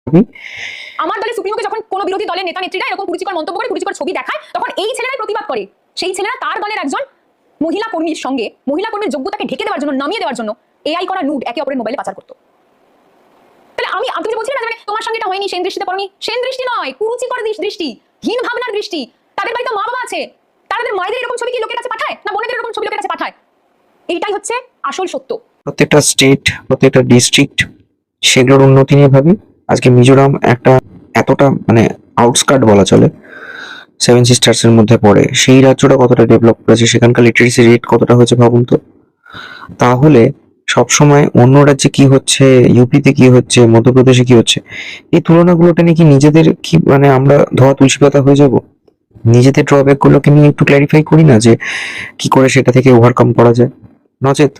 আমার দলের সুপ্রিমোকে যখন কোনো বিরোধী দলের নেতা নেত্রীরা এরকম কুরুচিকর মন্তব্য করে, কুরুচিকর ছবি দেখায়, তখন এই ছেলেরাই প্রতিবাদ করে। সেই ছেলেরা তার দলের একজন মহিলা কর্মীর সঙ্গে মহিলা কর্মীর যোগ্যতাকে ঢেকে দেওয়ার জন্য, নামিয়ে দেওয়ার জন্য এআই করা নুড একে অপরের মোবাইলে পাচার করতো। তাহলে তুমি যে বলছিলে না মানে তোমার সঙ্গে এটা হয়নি, সেন দৃষ্টিতে পড়নি, সেন দৃষ্টি নয়, কুরুচিকর দৃষ্টি, হীন ভাবনার দৃষ্টি। তাদের বাড়িতে মা বাবা আছে, তাদের মায়েদের এরকম ছবি কি লোকের কাছে পাঠায় না, বোনেদের এরকম ছবি লোকের কাছে পাঠায়? এইটাই হচ্ছে আসল সত্য। প্রত্যেকটা স্টেট, প্রত্যেকটা ডিস্ট্রিক্ট সেগুলোর উন্নতি নিয়ে ভাবি। আজকে মিজোরাম একটা এতটা মানে আউটস্কার্ট বলা চলে, সেভেন সিস্টার্স এর মধ্যে পড়ে, সেই রাজ্যটা কতটা ডেভেলপ করেছে, সেখানকার লিটারেসি রেট কতটা হয়েছে ভাবুন তো। তাহলে সবসময় অন্য রাজ্যে কি হচ্ছে, ইউপিতে কি হচ্ছে, মধ্যপ্রদেশে কি হচ্ছে, এই তুলনাগুলোটা নিয়ে কি নিজেদের কি মানে আমরা ধোয়া তুলসী পাতা হয়ে যাব? নিজেদের ড্রব্যাক গুলোকে নিয়ে একটু ক্ল্যারিফাই করি না যে কি করে সেটা থেকে ওভারকাম করা যায়। নচেত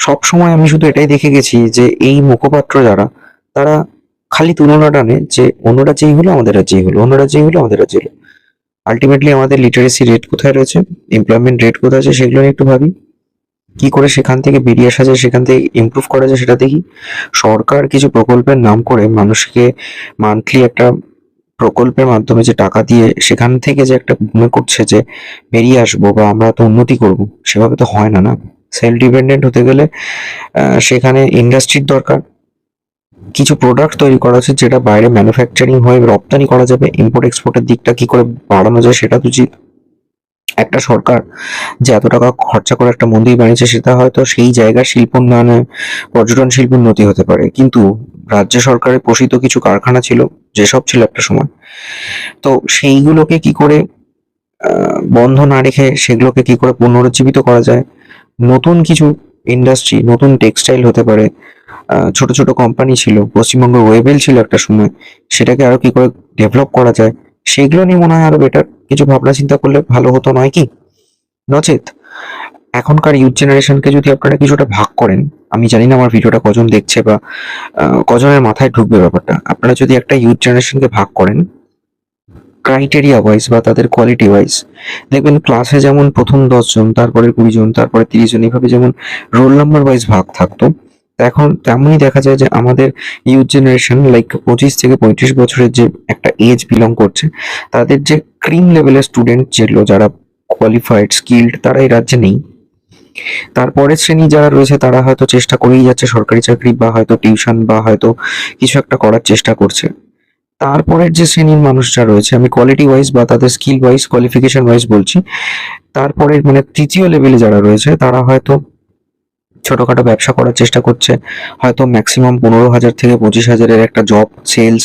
সবসময় আমি শুধু এটাই দেখে গেছি যে এই মুখপাত্র যারা, তারা খালি তুলনা টানে যে অন্য রাজ্যেই হলো আমাদের রাজ্যেই হলো, অন্য রাজ্যেই হলো আমাদের রাজ্যে হলো। আলটিমেটলি আমাদের লিটারেসি রেট কোথায় রয়েছে, এমপ্লয়মেন্ট রেট কোথায় আছে, সেগুলো নিয়ে একটু ভাবি। কি করে সেখান থেকে বেরিয়ে আসা যায়, সেখান থেকে ইমপ্রুভ করা যায় সেটা দেখি। সরকার কিছু প্রকল্পের নাম করে মানুষকে মান্থলি একটা প্রকল্পের মাধ্যমে যে টাকা দিয়ে সেখান থেকে যে একটা মনে করছে যে বেরিয়ে আসবো বা আমরা তো উন্নতি করব, সেভাবে তো হয় না। না, সেলফ ডিপেন্ডেন্ট হতে গেলে সেখানে ইন্ডাস্ট্রির দরকার, কিছু প্রোডাক্ট তৈরি করা উচিত যেটা বাইরে ম্যানুফ্যাকচারিং হয়ে রপ্তানি করা যাবে, ইম্পোর্ট এক্সপোর্টের দিকটা কি করে বাড়ানো যায় সেটা উচিত। একটা সরকার যে এত টাকা খরচা করে একটা মন্দির বানিয়েছে, সেটা হয়তো সেই জায়গার শিল্প উন্নয়নে, পর্যটন শিল্প উন্নতি হতে পারে, কিন্তু রাজ্য সরকারের পোষিত কিছু কারখানা ছিল, যেসব ছিল একটা সময়, তো সেইগুলোকে কি করে বন্ধ না রেখে সেগুলোকে কি করে পুনরুজ্জীবিত করা যায়। নতুন কিছু ইন্ডাস্ট্রি, নতুন টেক্সটাইল হতে পারে, ছোট ছোট কোম্পানি ছিল, পশ্চিমবঙ্গ ওয়েবেল ছিল একটা সময়, সেটাকে আরো কি করে ডেভেলপ করা যায়, সেগুলো নিয়ে মনে হয় আরো বেটার কিছু ভাবনা চিন্তা করলে ভালো হতো, নয় কি? নচেত এখনকার ইউথ জেনারেশনকে যদি আপনারা কিছুটা ভাগ করেন, আমি জানি না আমার ভিডিওটা কজন দেখছে বা কজনের মাথায় ঢুকবে ব্যাপারটা, আপনারা যদি একটা ইউথ জেনারেশনকে ভাগ করেন ক্রাইটেরিয়া ওয়াইজ বা তাদের কোয়ালিটি ওয়াইজ, দেখবেন ক্লাসে যেমন প্রথম 10 জন, তারপরে 20 জন, তারপরে 30 জন, এইভাবে যেমন রোল নাম্বার ওয়াইজ ভাগ থাকতো, এখন তেমনই দেখা যায় যে আমাদের ইউথ জেনারেশন লাইক 25 থেকে 35 বছরের যে একটা এজ বিলং করছে, তাদের যে ক্রিম লেভেলের স্টুডেন্ট যেগুলো, যারা কোয়ালিফাইড স্কিল্ড, তারা এই রাজ্যে নেই। তারপরের শ্রেণী যারা রয়েছে তারা হয়তো চেষ্টা করেই যাচ্ছে সরকারি চাকরি বা হয়তো টিউশন বা হয়তো কিছু একটা করার চেষ্টা করছে। তারপরের যে শ্রেণীর মানুষরা রয়েছে, আমি কোয়ালিটি ওয়াইজ বা তাদের স্কিল ওয়াইজ, কোয়ালিফিকেশন ওয়াইজ বলছি, তারপরে মানে তৃতীয় লেভেলে যারা রয়েছে তারা হয়তো ছোটখাটো ব্যবসা করার চেষ্টা করছে, হয়তো ম্যাক্সিমাম 15,000 থেকে 25,000-এর একটা জব সেলস